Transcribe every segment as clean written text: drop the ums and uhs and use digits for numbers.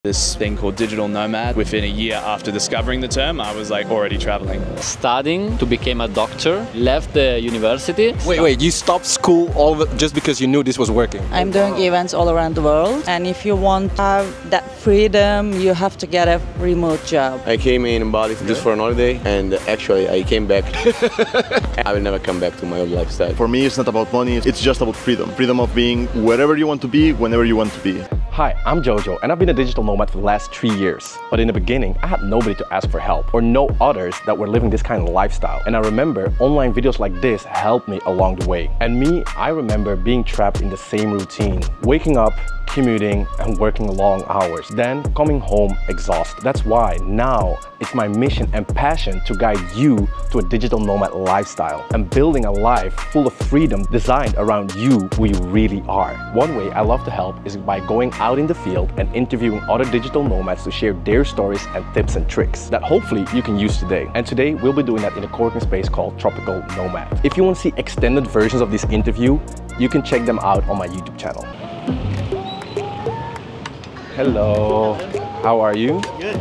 This thing called digital nomad. Within a year after discovering the term, I was like already traveling. Studying to become a doctor, left the university. Wait, you stopped school all of it just because you knew this was working? I'm doing events all around the world, and if you want to have that freedom, you have to get a remote job. I came in Bali just for an holiday, and actually I came back. I will never come back to my old lifestyle. For me, it's not about money, it's just about freedom. Freedom of being wherever you want to be, whenever you want to be. Hi, I'm Jojo, and I've been a digital nomad for the last 3 years. But in the beginning, I had nobody to ask for help or know others that were living this kind of lifestyle. And I remember online videos like this helped me along the way. And me, I remember being trapped in the same routine, waking up, commuting and working long hours, then coming home exhausted. That's why now it's my mission and passion to guide you to a digital nomad lifestyle and building a life full of freedom designed around you, who you really are. One way I love to help is by going out in the field and interviewing other digital nomads to share their stories and tips and tricks that hopefully you can use today. And today we'll be doing that in a co-working space called Tropical Nomad. If you want to see extended versions of this interview, you can check them out on my YouTube channel. Hello, how are you? Good.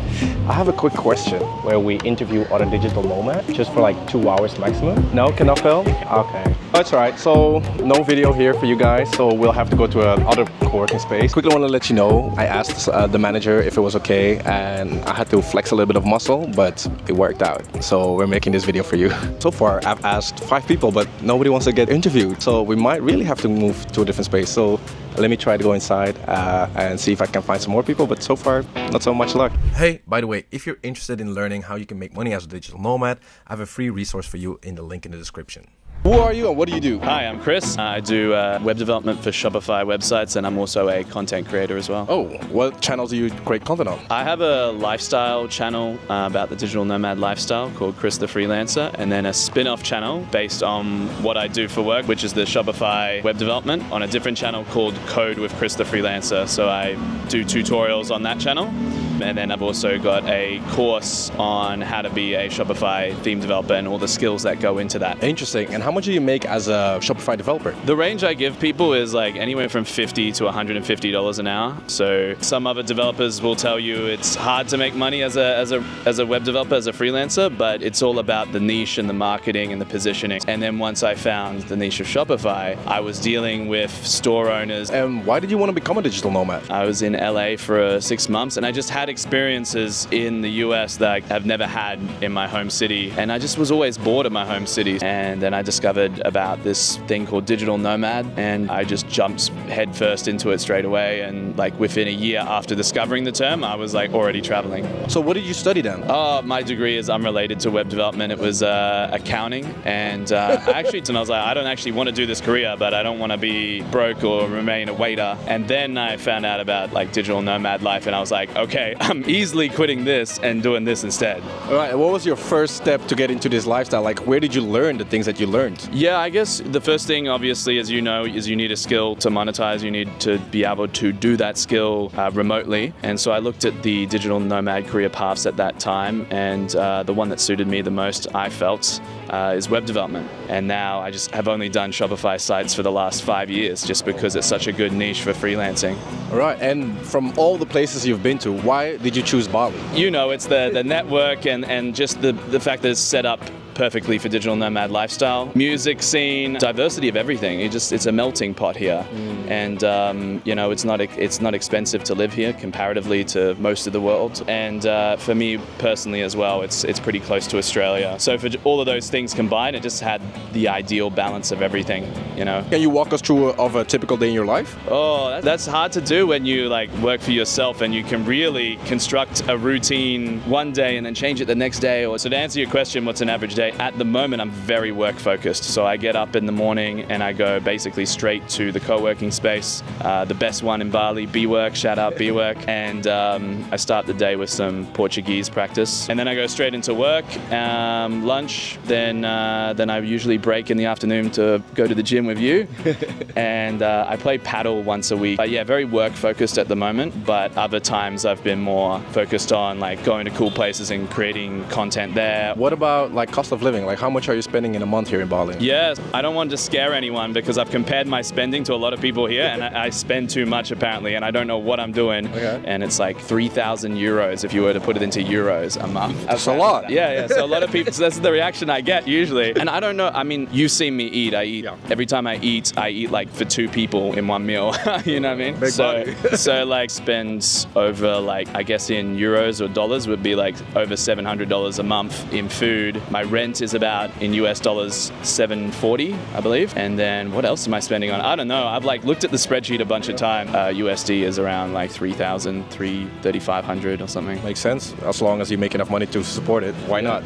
I have a quick question where we interview other digital nomads just for like 2 hours maximum. No, cannot film? Okay. That's all right. So no video here for you guys. So we'll have to go to another co-working space. Quickly want to let you know, I asked the manager if it was okay and I had to flex a little bit of muscle, but it worked out. So we're making this video for you. So far, I've asked 5 people, but nobody wants to get interviewed. So we might really have to move to a different space. So let me try to go inside and see if I can find some more people, but so far, not so much luck. Hey, by the way, if you're interested in learning how you can make money as a digital nomad, I have a free resource for you in the link in the description. Who are you and what do you do? Hi, I'm Chris. I do web development for Shopify websites, and I'm also a content creator as well. Oh, what channels do you create content on? I have a lifestyle channel about the digital nomad lifestyle called Chris the Freelancer, and then a spin-off channel based on what I do for work, which is the Shopify web development, on a different channel called Code with Chris the Freelancer. So I do tutorials on that channel. And then I've also got a course on how to be a Shopify theme developer and all the skills that go into that. Interesting. And how much do you make as a Shopify developer? The range I give people is like anywhere from $50 to $150 an hour. So some other developers will tell you it's hard to make money as a web developer, as a freelancer, but it's all about the niche and the marketing and the positioning. And then once I found the niche of Shopify, I was dealing with store owners. And why did you want to become a digital nomad? I was in LA for 6 months, and I just had experiences in the US that I have never had in my home city, and I just was always bored of my home city. And then I discovered about this thing called digital nomad, and I just jumped headfirst into it straight away, and like within a year after discovering the term, I was like already traveling. So what did you study then? My degree is unrelated to web development. It was accounting, and I was like, I don't actually want to do this career, but I don't want to be broke or remain a waiter. And then I found out about like digital nomad life, and I was like, okay, I'm easily quitting this and doing this instead. All right, what was your first step to get into this lifestyle? Like, where did you learn the things that you learned? Yeah, I guess the first thing, obviously, as you know, is you need a skill to monetize. You need to be able to do that skill remotely. And so I looked at the digital nomad career paths at that time, and the one that suited me the most, I felt, is web development. And now I just have only done Shopify sites for the last 5 years, just because it's such a good niche for freelancing. All right, and from all the places you've been to, why did you choose Bali? You know, it's the network and just the fact that it's set up perfectly for digital nomad lifestyle. Music scene, diversity of everything. It's a melting pot here. And you know, it's not expensive to live here comparatively to most of the world. And for me personally as well, it's pretty close to Australia. So for all of those things combined, it just had the ideal balance of everything, you know. Can you walk us through a typical day in your life? Oh, that's hard to do when you like work for yourself and you can really construct a routine one day and then change it the next day. So to answer your question, what's an average day? At the moment, I'm very work focused. So I get up in the morning and I go basically straight to the co-working space, the best one in Bali, B-Work, shout out B-Work. And I start the day with some Portuguese practice. And then I go straight into work, lunch, then I usually break in the afternoon to go to the gym with you. And I play paddle once a week. But yeah, very work focused at the moment, but other times I've been more focused on like going to cool places and creating content there. What about like cost of of living? Like how much are you spending in a month here in Bali? Yes, I don't want to scare anyone because I've compared my spending to a lot of people here and I spend too much apparently and I don't know what I'm doing. Okay. And it's like 3,000 euros if you were to put it into euros a month. That's a lot. Yeah. So a lot of people, so that's the reaction I get usually. And I don't know, I mean, you've seen me eat. Every time I eat like for 2 people in one meal. You know what I mean? Big body. So like spend over like, I guess in euros or dollars would be like over $700 a month in food. My rent is about in US dollars $740, I believe. And then what else am I spending on? I don't know. I've like looked at the spreadsheet a bunch of times. USD is around like 3,000, 3,500 or something. Makes sense. As long as you make enough money to support it, why not?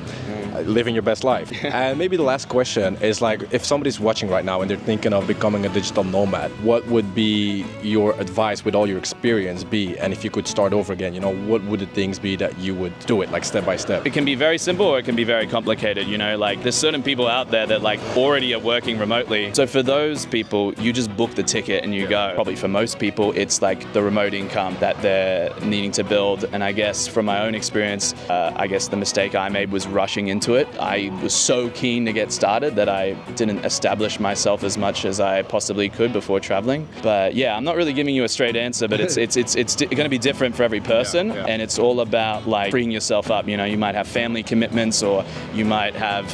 Living your best life. And maybe the last question is like, if somebody's watching right now and they're thinking of becoming a digital nomad, what would be your advice with all your experience be? And if you could start over again, you know, what would the things be that you would do it like step by step? It can be very simple or it can be very complicated, you know, like there's certain people out there that like already are working remotely. So for those people, you just book the ticket and you go. Probably for most people, it's like the remote income that they're needing to build. And I guess from my own experience, I guess the mistake I made was rushing into it. I was so keen to get started that I didn't establish myself as much as I possibly could before traveling. But yeah, I'm not really giving you a straight answer, but it's going to be different for every person. And it's all about like freeing yourself up. You know, you might have family commitments or you might have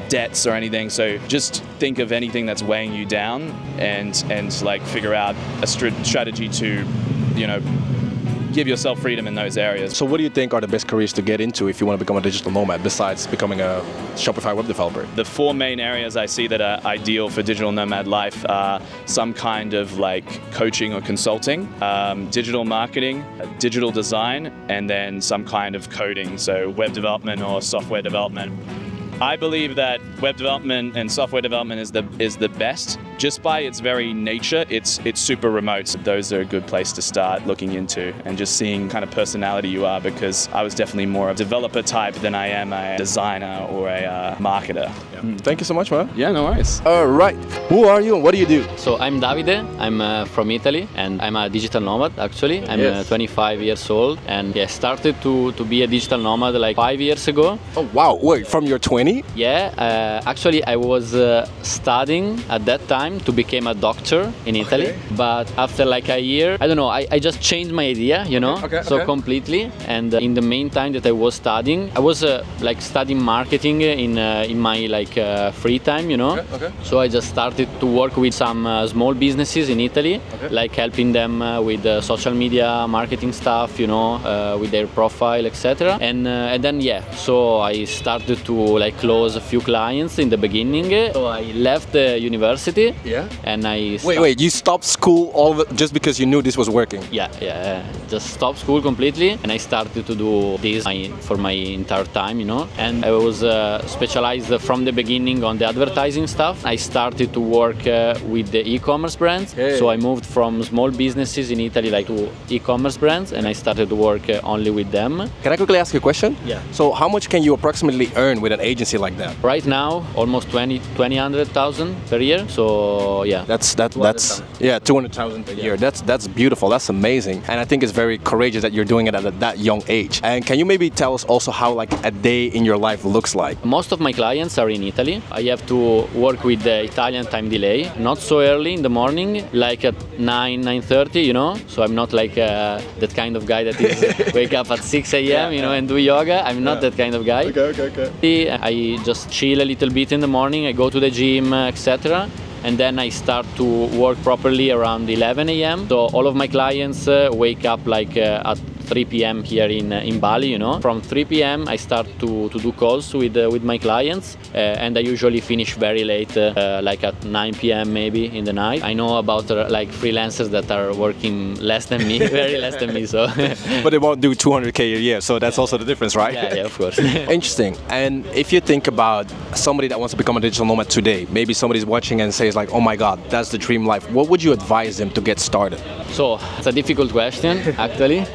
debts or anything. So just think of anything that's weighing you down and like figure out a strategy to, you know, give yourself freedom in those areas. So what do you think are the best careers to get into if you want to become a digital nomad besides becoming a Shopify web developer? The 4 main areas I see that are ideal for digital nomad life are some kind of like coaching or consulting, digital marketing, digital design, and then some kind of coding, so web development or software development. I believe that web development and software development is the best. Just by its very nature, it's super remote. Those are a good place to start looking into and just seeing kind of personality you are, because I was definitely more a developer type than I am a designer or a marketer. Thank you so much, man. Yeah, no worries. All right. Who are you and what do you do? So I'm Davide, I'm from Italy and I'm a digital nomad actually. I'm 25 years old and yeah, started to be a digital nomad like 5 years ago. Oh wow, wait, from your 20? Yeah, actually I was studying at that time to become a doctor in Italy, but after like a year, I don't know, I just changed my idea, you know, completely. And in the main time that I was studying, I was like studying marketing in my like free time, you know. So I just started to work with some small businesses in Italy, like helping them with social media marketing stuff, you know, with their profile, etc. And then yeah, so I started to like close a few clients in the beginning. So I left the university. Yeah. And I wait, you stopped school just because you knew this was working? Yeah, just stopped school completely, and I started to do this for my entire time, you know. And I was specialized from the beginning on the advertising stuff. I started to work with the e-commerce brands. So I moved from small businesses in Italy like to e-commerce brands, and I started to work only with them. Can I quickly ask you a question? Yeah. So how much can you approximately earn with an agency like that? Right now, almost 200,000 per year. So yeah, that's 200,000 a year. That's beautiful. That's amazing. And I think it's very courageous that you're doing it at that young age. And can you maybe tell us also how like a day in your life looks like? Most of my clients are in Italy. I have to work with the Italian time delay. Not so early in the morning, like at 9:30, you know. So I'm not like that kind of guy that is wake up at 6 a.m. you know, and do yoga. I'm not that kind of guy. Okay. I just chill a little bit in the morning. I go to the gym, etc. And then I start to work properly around 11 a.m. So all of my clients wake up like at 3 p.m. here in Bali, you know. From 3 p.m. I start to do calls with my clients, and I usually finish very late, like at 9 p.m. maybe in the night. I know about like freelancers that are working less than me, very less than me, so. But they won't do 200K a year, so that's also the difference, right? Yeah, of course. Interesting. And if you think about somebody that wants to become a digital nomad today, maybe somebody's watching and says like, oh my God, that's the dream life. What would you advise them to get started? So it's a difficult question, actually.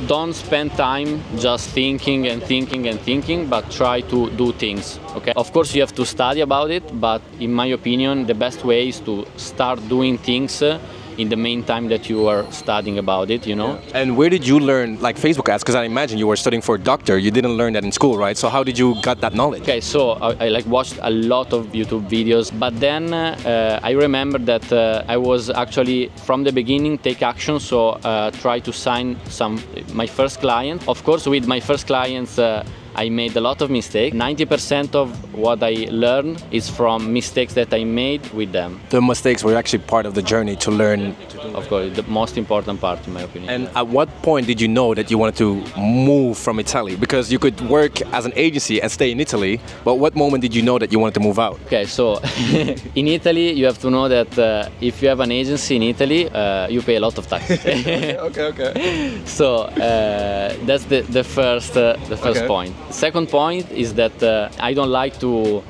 Don't spend time just thinking and thinking and thinking, but try to do things, okay? Of course, you have to study about it, but in my opinion, the best way is to start doing things in the main time that you are studying about it, you know. And where did you learn like Facebook ads? Because I imagine you were studying for a doctor. You didn't learn that in school, right? So how did you got that knowledge? Okay, so I like watched a lot of YouTube videos, but then I remember that I was actually from the beginning take action. So try to sign my first client. Of course, with my first clients, I made a lot of mistakes. 90% of what I learned is from mistakes that I made with them. The mistakes were actually part of the journey to learn. Of course, the most important part, in my opinion. And at what point did you know that you wanted to move from Italy? Because you could work as an agency and stay in Italy, but what moment did you know that you wanted to move out? Okay, so in Italy, you have to know that if you have an agency in Italy, you pay a lot of taxes. Okay. So that's the first point. Second point is that I don't like to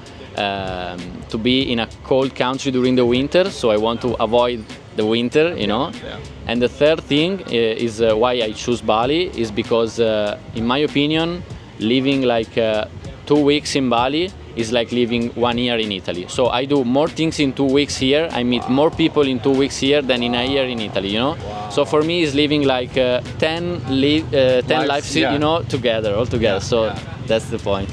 be in a cold country during the winter, so I want to avoid the winter, you know. Yeah. And the third thing is why I choose Bali is because, in my opinion, living like 2 weeks in Bali is like living 1 year in Italy. So I do more things in 2 weeks here. I meet more people in 2 weeks here than in a year in Italy, you know. Wow. So for me, it's living like 10 lives, you know, all together. So that's the point.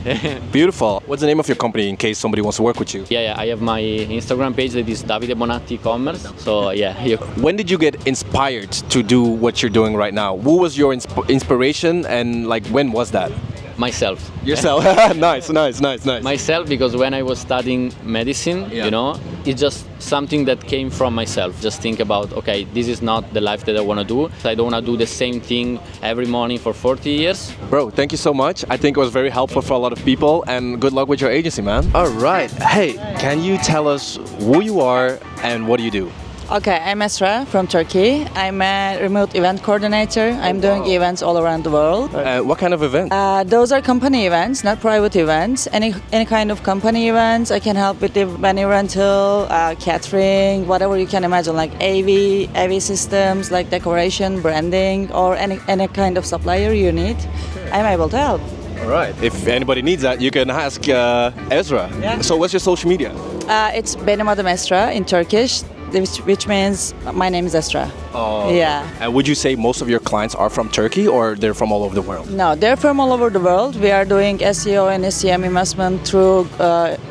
Beautiful. What's the name of your company in case somebody wants to work with you? Yeah, I have my Instagram page that is Davide Bonatti Commerce. So yeah. When did you get inspired to do what you're doing right now? Who was your inspiration and like when was that? Myself. Yourself. Nice. Myself, because when I was studying medicine, you know, it's just something that came from myself. Just think about, okay, this is not the life that I want to do. I don't want to do the same thing every morning for 40 years. Bro, thank you so much. I think it was very helpful for a lot of people and good luck with your agency, man. All right. Hey, can you tell us who you are and what do you do? Okay, I'm Esra from Turkey. I'm a remote event coordinator. I'm doing events all around the world. What kind of event? Those are company events, not private events. Any kind of company events. I can help with the venue rental, catering, whatever you can imagine, like AV systems, like decoration, branding, or any kind of supplier you need. Okay. I'm able to help. All right. If anybody needs that, you can ask Ezra. Yeah. So what's your social media? It's Benim Adım Esra in Turkish, which means my name is Esra. Oh. Yeah. And would you say most of your clients are from Turkey or they're from all over the world? No, they're from all over the world. We are doing SEO and SEM investment through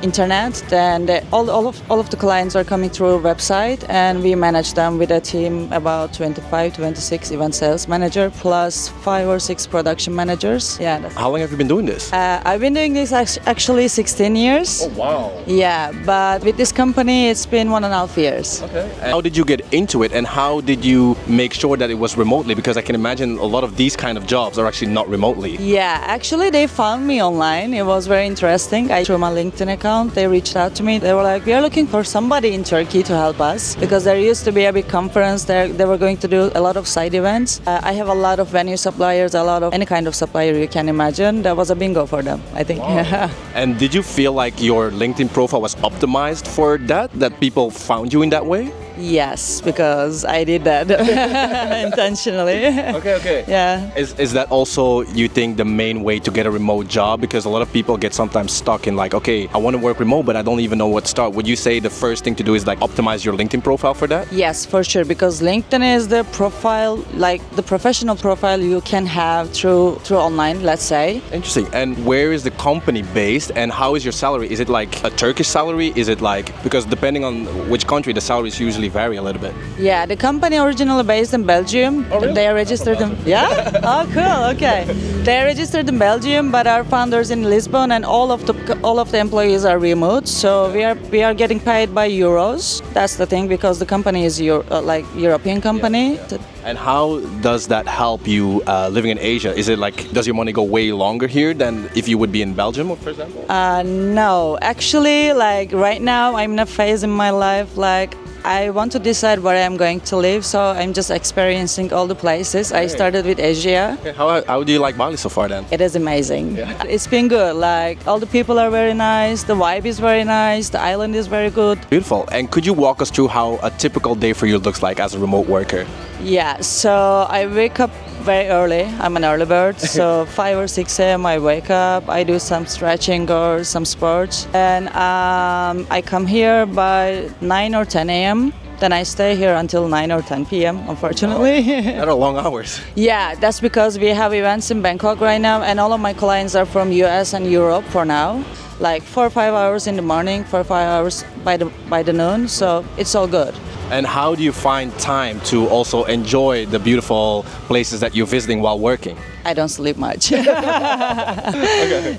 internet. And all of the clients are coming through a website, and we manage them with a team about 26 event sales manager plus 5 or 6 production managers. Yeah. How long have you been doing this? I've been doing this actually 16 years. Oh wow. Yeah, but with this company, it's been 1.5 years. Okay. And how did you get into it, and how did you make sure that it was remotely? Because I can imagine a lot of these kind of jobs are actually not remotely. Yeah, actually they found me online. It was very interesting. Through my LinkedIn account, they reached out to me. They were like, we are looking for somebody in Turkey to help us, because there used to be a big conference there. They were going to do a lot of side events. I have a lot of venue suppliers, a lot of any kind of supplier you can imagine. That was a bingo for them, I think. Wow. And did you feel like your LinkedIn profile was optimized for that people found you in that way? Yes, because I did that intentionally. Okay. Yeah. Is that also, you think, the main way to get a remote job? Because a lot of people get sometimes stuck in like, okay, I want to work remote, but I don't even know what to start. Would you say the first thing to do is like optimize your LinkedIn profile for that? Yes, for sure, because LinkedIn is the profile, like the professional profile you can have through online, let's say. Interesting. And where is the company based, and how is your salary? Is it like a Turkish salary? Is it like, because depending on which country, the salaries usually vary a little bit. Yeah, the company originally based in Belgium. Oh, really? They are registered in... Yeah? Oh, cool. Okay. They are registered in Belgium, but our founders in Lisbon, and all of the employees are remote. So we are getting paid by euros. That's the thing, because the company is like European company. Yeah. And how does that help you living in Asia? Is it like, does your money go way longer here than if you would be in Belgium, for example? No, actually, like right now I'm in a phase in my life like I want to decide where I'm going to live, so I'm just experiencing all the places. I started with Asia. Okay. How do you like Bali so far then? It is amazing. Yeah. It's been good. Like all the people are very nice, the vibe is very nice, the island is very good. Beautiful. And could you walk us through how a typical day for you looks like as a remote worker? Yeah, so I wake up very early. I'm an early bird, so 5 or 6 a.m. I wake up, I do some stretching or some sports, and I come here by 9 or 10 a.m. Then I stay here until 9 or 10 p.m. unfortunately. That are long hours. Yeah, that's because we have events in Bangkok right now, and all of my clients are from US and Europe for now. Like 4 or 5 hours in the morning, 4 or 5 hours by the noon, so it's all good. And how do you find time to also enjoy the beautiful places that you're visiting while working? I don't sleep much. Okay.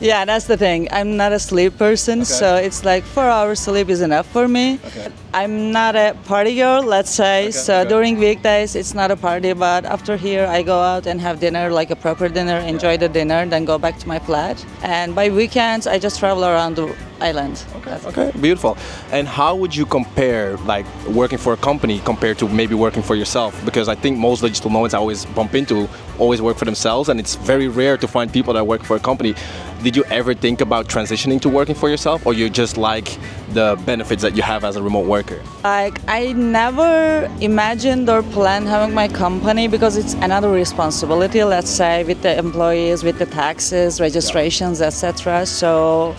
Yeah, that's the thing. I'm not a sleep person, so it's like 4 hours sleep is enough for me. Okay. I'm not a party girl, let's say, so during weekdays it's not a party, but after here I go out and have dinner, like a proper dinner, enjoy the dinner, then go back to my flat. And by weekends I just travel around the island. Okay, beautiful. And how would you compare like working for a company compared to maybe working for yourself? Because I think most digital nomads I always bump into always work for themselves, and it's very rare to find people that work for a company. Did you ever think about transitioning to working for yourself, or you just like the benefits that you have as a remote worker? Like, I never imagined or planned having my company because it's another responsibility, let's say, with the employees, with the taxes, registrations, etc. So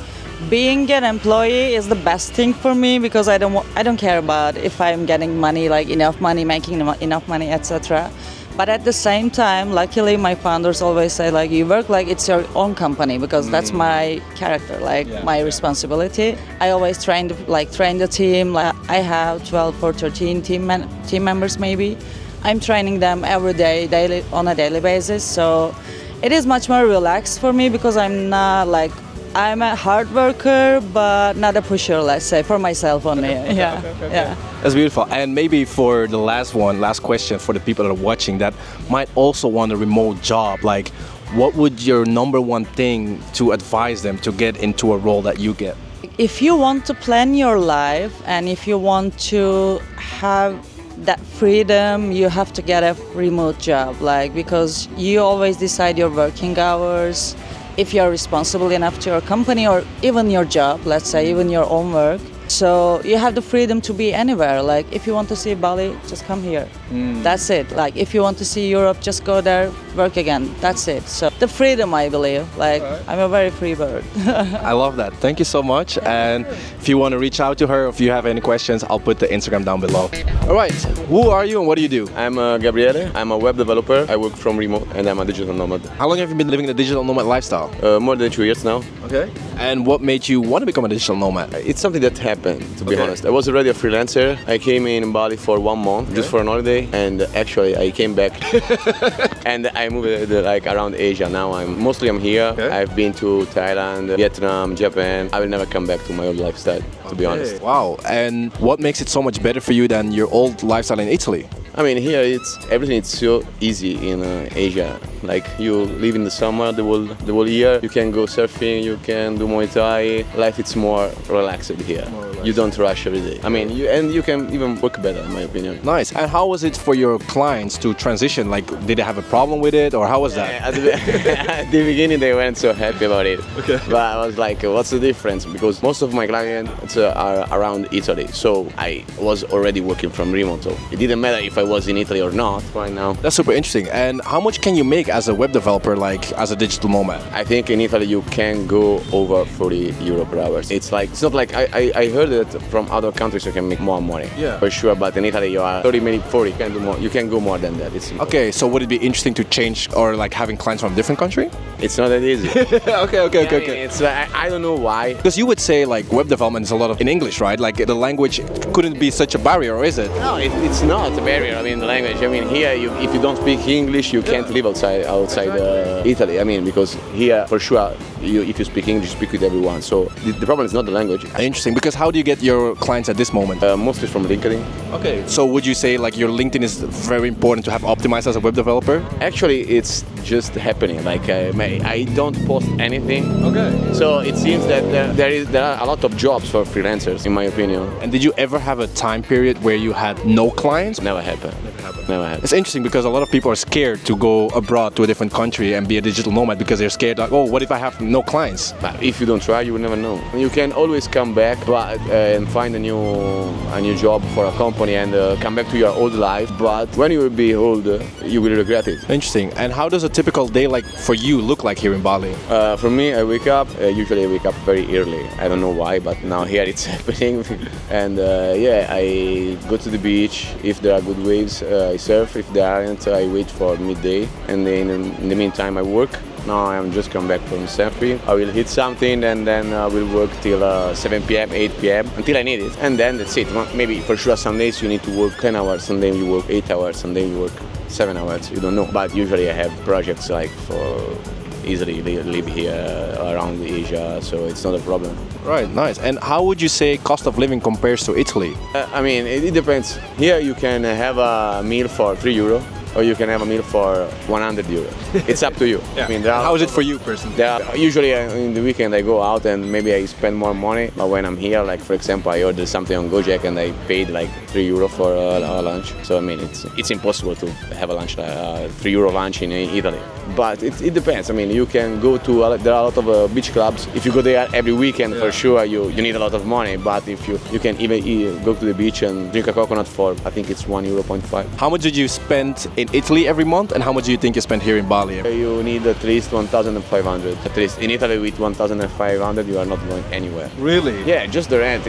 being an employee is the best thing for me because I don't care about if I'm getting money, like enough money, making enough money, etc. But at the same time, luckily my founders always say like you work like it's your own company because that's my character, like my responsibility. I always train the team. Like I have 12 or 13 team members maybe. I'm training them every day, on a daily basis. So it is much more relaxed for me because I'm a hard worker, but not a pusher, let's say, for myself only. Yeah. That's beautiful. And maybe for the last question for the people that are watching that might also want a remote job, like what would your number one thing to advise them to get into a role that you get? If you want to plan your life and if you want to have that freedom, you have to get a remote job, because you always decide your working hours. If you're responsible enough to your company or even your job, let's say, even your own work. So you have the freedom to be anywhere. Like if you want to see Bali, just come here. That's it. Like if you want to see Europe, just go there, work again. That's it. So the freedom, I believe. Like I'm a very free bird. I love that. Thank you so much. And if you want to reach out to her, if you have any questions, I'll put the Instagram down below. All right. Who are you and what do you do? I'm Gabriele. I'm a web developer. I work from remote and I'm a digital nomad. How long have you been living the digital nomad lifestyle? More than 2 years now. Okay. And what made you want to become a digital nomad? It's something that happened, to be honest. I was already a freelancer. I came in Bali for 1 month just for an holiday, and actually I came back and I moved around Asia. Now I'm here. I've been to Thailand, Vietnam, Japan. I will never come back to my old lifestyle, to be honest. Wow. And what makes it so much better for you than your old lifestyle in Italy? I mean, here everything is so easy in Asia. Like you live in the summer, the whole year. You can go surfing, you can do Muay Thai. Life is more relaxed here. You don't rush every day. I mean, you can even work better, in my opinion. Nice. And how was it for your clients to transition? Like, did they have a problem with it, or how was that? At the beginning, they weren't so happy about it. But I was like, what's the difference? Because most of my clients are around Italy, so I was already working from remote. So it didn't matter if I was in Italy or not right now. That's super interesting. And how much can you make as a web developer, like as a digital nomad? I think in Italy you can go over 40 euro per hour. It's not like I heard that from other countries you can make more money. Yeah. For sure, but in Italy you are 30, maybe 40. You can do more. You can go more than that. Okay, so would it be interesting to change or like having clients from a different country? It's not that easy. Okay. It's I don't know why. Because you would say like web development is a lot of in English, right? Like the language couldn't be such a barrier, or is it? No, it's not a barrier. I mean, the language. I mean, here if you don't speak English, you can't live outside Italy. I mean, because here for sure, if you speak English, you speak with everyone. So the problem is not the language. Interesting. Because how do you get your clients at this moment? Mostly from LinkedIn. Okay. So would you say like your LinkedIn is very important to have optimized as a web developer? Actually, it's just happening. Like I don't post anything. Okay. So it seems that there are a lot of jobs for freelancers, in my opinion. And did you ever have a time period where you had no clients? Never happened. happened. Never had. It's interesting because a lot of people are scared to go abroad to a different country and be a digital nomad because they're scared like, oh, what if I have no clients? But if you don't try, you will never know. You can always come back and find a new job for a company and come back to your old life. But when you will be old, you will regret it. Interesting. And how does a typical day like for you look like here in Bali? For me, I wake up. Usually, I wake up very early. I don't know why, but now here it's happening. And yeah, I go to the beach. If there are good waves, I surf. If there aren't, I wait for midday. And then in the meantime, I work. Now I'm just come back from surfing. I will hit something and then I will work till 7 p.m., 8 p.m. until I need it. And then that's it. Maybe for sure some days you need to work 10 hours, some days you work 8 hours, some days you work 7 hours. You don't know. But usually I have projects like for easily live here around Asia, so it's not a problem. Right, nice. And how would you say cost of living compares to Italy? I mean, it depends. Here you can have a meal for €3. Or you can have a meal for €100. It's up to you. Yeah. I mean, how is it for you personally? Usually in the weekend I go out and maybe I spend more money. But when I'm here, like for example, I ordered something on Gojek and I paid like €3 for a lunch. So I mean, it's impossible to have a lunch, €3 lunch in Italy. But it depends. I mean, you can go to there are a lot of beach clubs. If you go there every weekend, for sure you need a lot of money. But if you can even go to the beach and drink a coconut for I think it's €1.5. How much did you spend in Italy every month, and how much do you think you spend here in Bali? You need at least 1,500. At least in Italy, with 1,500, you are not going anywhere. Really? Yeah, just the rent.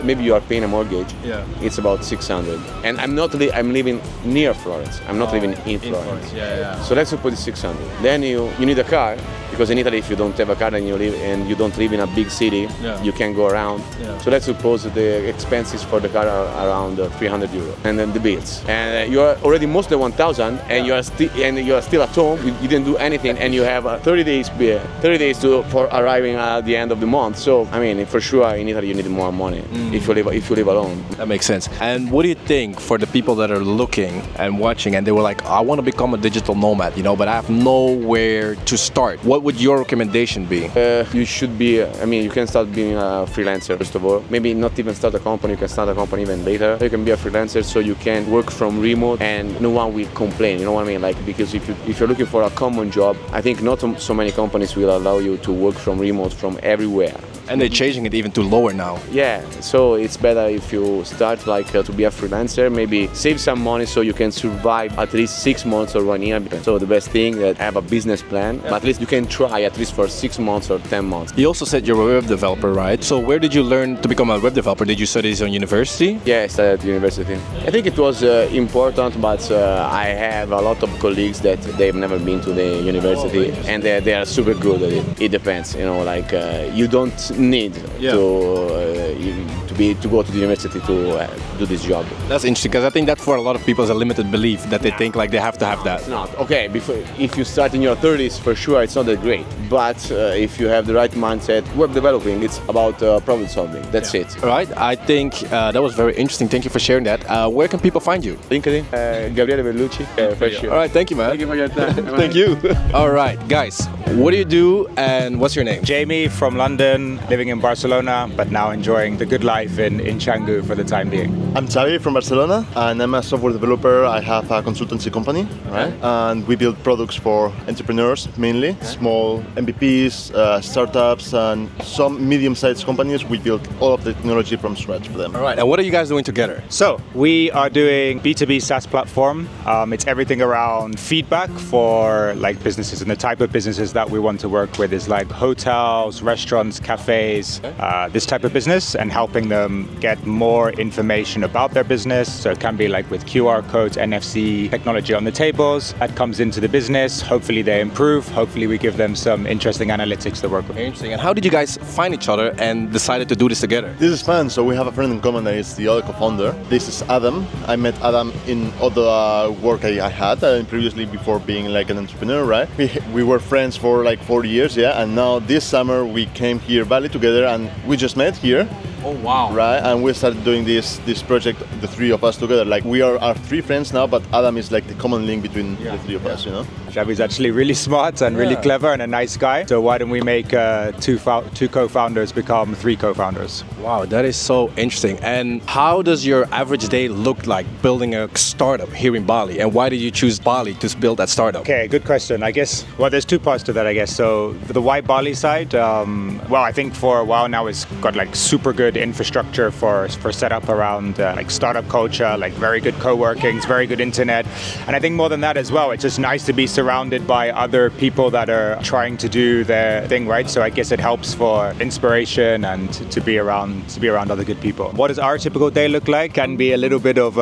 Maybe you are paying a mortgage. Yeah. It's about 600. And I'm living near Florence. I'm not living in Florence. Yeah. So let's suppose it's 600. Then you need a car. Because in Italy, if you don't have a car and you don't live in a big city, you can go around. Yeah. So let's suppose the expenses for the car are around €300, and then the bills. And you are already mostly 1,000, and you are still at home. You didn't do anything, and you have 30 days for arriving at the end of the month. So I mean, for sure, in Italy, you need more money if you live alone. That makes sense. And what do you think for the people that are looking and watching, and they were like, I want to become a digital nomad, but I have nowhere to start. What would your recommendation be? You should be, you can start being a freelancer first of all. Maybe not even start a company, you can start a company even later. You can be a freelancer so you can work from remote and no one will complain, you know what I mean? Like, because if you're looking for a common job, I think not so many companies will allow you to work from remote from everywhere. And they're changing it even to lower now. Yeah, so it's better if you start to be a freelancer, maybe save some money so you can survive at least 6 months or 1 year. So the best thing that have a business plan, but at least you can try at least for 6 months or 10 months. You also said you're a web developer, right? So where did you learn to become a web developer? Did you study this on university? Yeah, I studied at university. I think it was important, but I have a lot of colleagues that they've never been to the university and they are super good at it. It depends, you don't need to go to the university to do this job. That's interesting because I think that for a lot of people is a limited belief that they think like they have to have that. It's not. Okay, if you start in your 30s, for sure it's not that great. But if you have the right mindset, web developing, it's about problem solving. That's it. All right, I think that was very interesting. Thank you for sharing that. Where can people find you? LinkedIn, Gabriele Berlucci, for sure. All right, thank you, man. Thank you for your time. Thank you. All right, guys, what do you do and what's your name? Jamie from London, living in Barcelona, but now enjoying the good life in Canggu for the time being. I'm Xavi from Barcelona, and I'm a software developer. I have a consultancy company, right? And we build products for entrepreneurs mainly, small MVPs, startups, and some medium-sized companies. We build all of the technology from scratch for them. All right, and what are you guys doing together? So we are doing B2B SaaS platform. It's everything around feedback for like businesses, and the type of businesses that we want to work with is like hotels, restaurants, cafes, this type of business, and helping them get more information about their business. So it can be like with QR codes, NFC technology on the tables that comes into the business. Hopefully they improve. Hopefully we give them some interesting analytics to work with. Interesting. And how did you guys find each other and decided to do this together? This is fun. So we have a friend in common that is the other co-founder. This is Adam. I met Adam in other work I had previously before being like an entrepreneur, right? We were friends for like 4 years, yeah. And now this summer we came here Bali together and we just met here. Oh wow! Right, and we started doing this project, the three of us together. Like we are 3 friends now, but Adam is like the common link between the three of us, you know. Xavi's actually really smart and really clever and a nice guy. So why don't we make two co-founders become 3 co-founders? Wow, that is so interesting. And how does your average day look like building a startup here in Bali? And why did you choose Bali to build that startup? Okay, good question. I guess, well, there's 2 parts to that, I guess. So the why Bali side, well, I think for a while now it's got like super good infrastructure for setup around like startup culture, like very good co-workings, very good internet. And I think more than that as well, it's just nice to be surrounded by other people that are trying to do their thing, right? So I guess it helps for inspiration and to be around other good people. What does our typical day look like? Can be a little bit of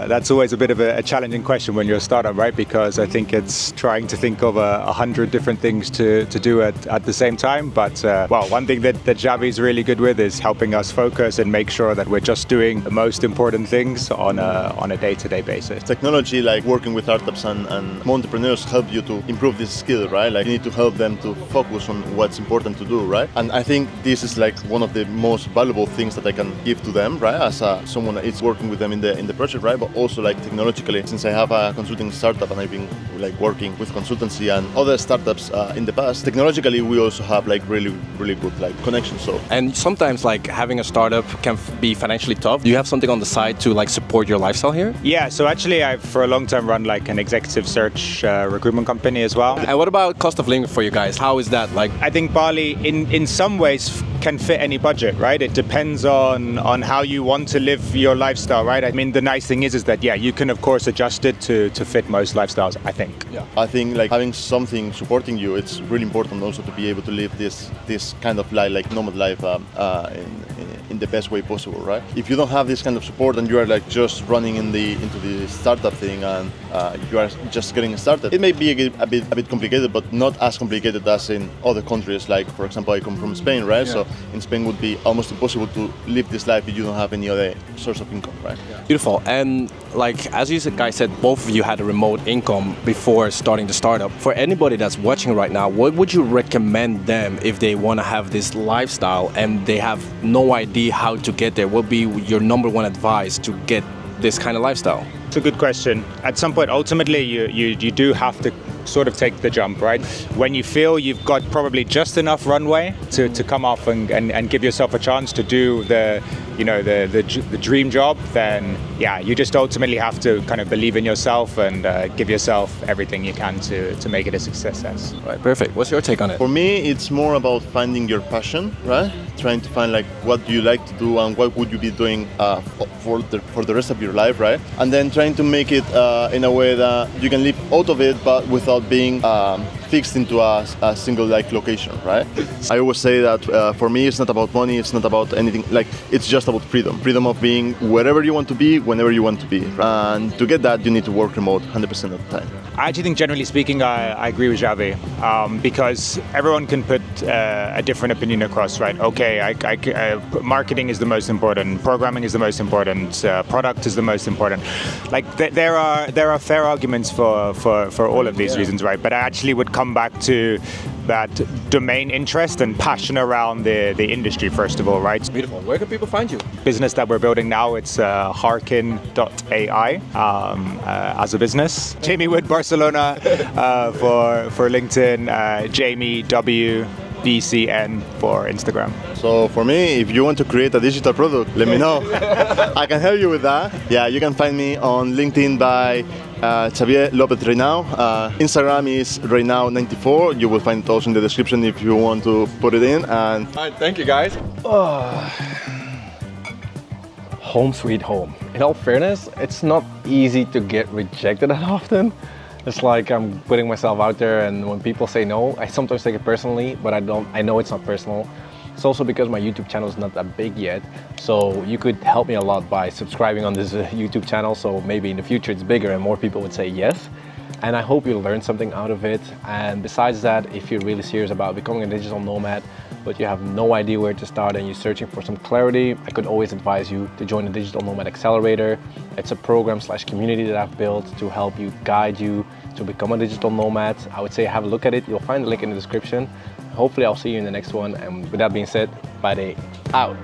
that's always a bit of a challenging question when you're a startup, right? Because I think it's trying to think of 100 different things to do at the same time. But well, one thing that Xavi is really good with is helping us focus and make sure that we're just doing the most important things on a day-to-day basis. Technology, like working with startups and entrepreneurs, help you to improve this skill, right? Like you need to help them to focus on what's important to do, right? And I think this is like one of the most valuable things that I can give to them, right? As someone that is working with them in the project, right? But also like technologically, since I have a consulting startup and I've been like working with consultancy and other startups in the past, technologically we also have like really good like connections. So and sometimes like having a startup can be financially tough. Do you have something on the side to like support your lifestyle here? Yeah, so actually I've for a long time run like an executive search recruitment company as well. And what about cost of living for you guys? How is that like? I think Bali in some ways can fit any budget, right? It depends on how you want to live your lifestyle, right? I mean, the nice thing is that yeah, you can of course adjust it to fit most lifestyles, I think. Yeah, I think like having something supporting you, it's really important also to be able to live this kind of life, like nomad life, in the best way possible, right? If you don't have this kind of support and you are like just running into the startup thing and you are just getting started, it may be a bit complicated, but not as complicated as in other countries. Like for example, I come from Spain, right? Yeah. So in Spain would be almost impossible to live this life if you don't have any other source of income, right? Yeah. Beautiful. And like as you guys said, both of you had a remote income before starting the startup. For anybody that's watching right now, what would you recommend them if they want to have this lifestyle and they have no idea how to get there? What would be your #1 advice to get this kind of lifestyle? It's a good question. At some point, ultimately, you do have to sort of take the jump, right? When you feel you've got probably just enough runway to come off and give yourself a chance to do the dream job, then yeah, you just ultimately have to kind of believe in yourself and give yourself everything you can to make it a success. Right, perfect. What's your take on it? For me, it's more about finding your passion, right? Trying to find like what do you like to do and what would you be doing for the rest of your life, right? And then trying to make it in a way that you can live out of it, but without being fixed into a single like location, right? I always say that for me, it's not about money, it's not about anything. Like it's just about freedom of being wherever you want to be, whenever you want to be. And to get that, you need to work remote 100% of the time. I actually think, generally speaking, I agree with Xavi because everyone can put a different opinion across, right? Okay, marketing is the most important, programming is the most important, product is the most important. Like there are fair arguments for all of these reasons, right? But I actually would come back to that domain interest and passion around the industry first of all, right? Beautiful. Where can people find you? Business that we're building now, it's Harkin.ai as a business. Jamie Wood Barcelona for LinkedIn, Jamie W BCN for Instagram. So for me, if you want to create a digital product, let me know. I can help you with that. Yeah, you can find me on LinkedIn by Xavier Lopez Reynau. Instagram is Reynau94. You will find it also in the description if you want to put it in. And all right, thank you guys. Home sweet home. In all fairness, it's not easy to get rejected that often. It's like I'm putting myself out there, and when people say no, I sometimes take it personally, but I know it's not personal. It's also because my YouTube channel is not that big yet, so you could help me a lot by subscribing on this YouTube channel, so maybe in the future it's bigger and more people would say yes. And I hope you learned something out of it. And besides that, if you're really serious about becoming a digital nomad, but you have no idea where to start and you're searching for some clarity, I could always advise you to join the Digital Nomad Accelerator. It's a program/community that I've built to help you, guide you to become a digital nomad. I would say have a look at it. You'll find the link in the description. Hopefully I'll see you in the next one. And with that being said, Badejoh out.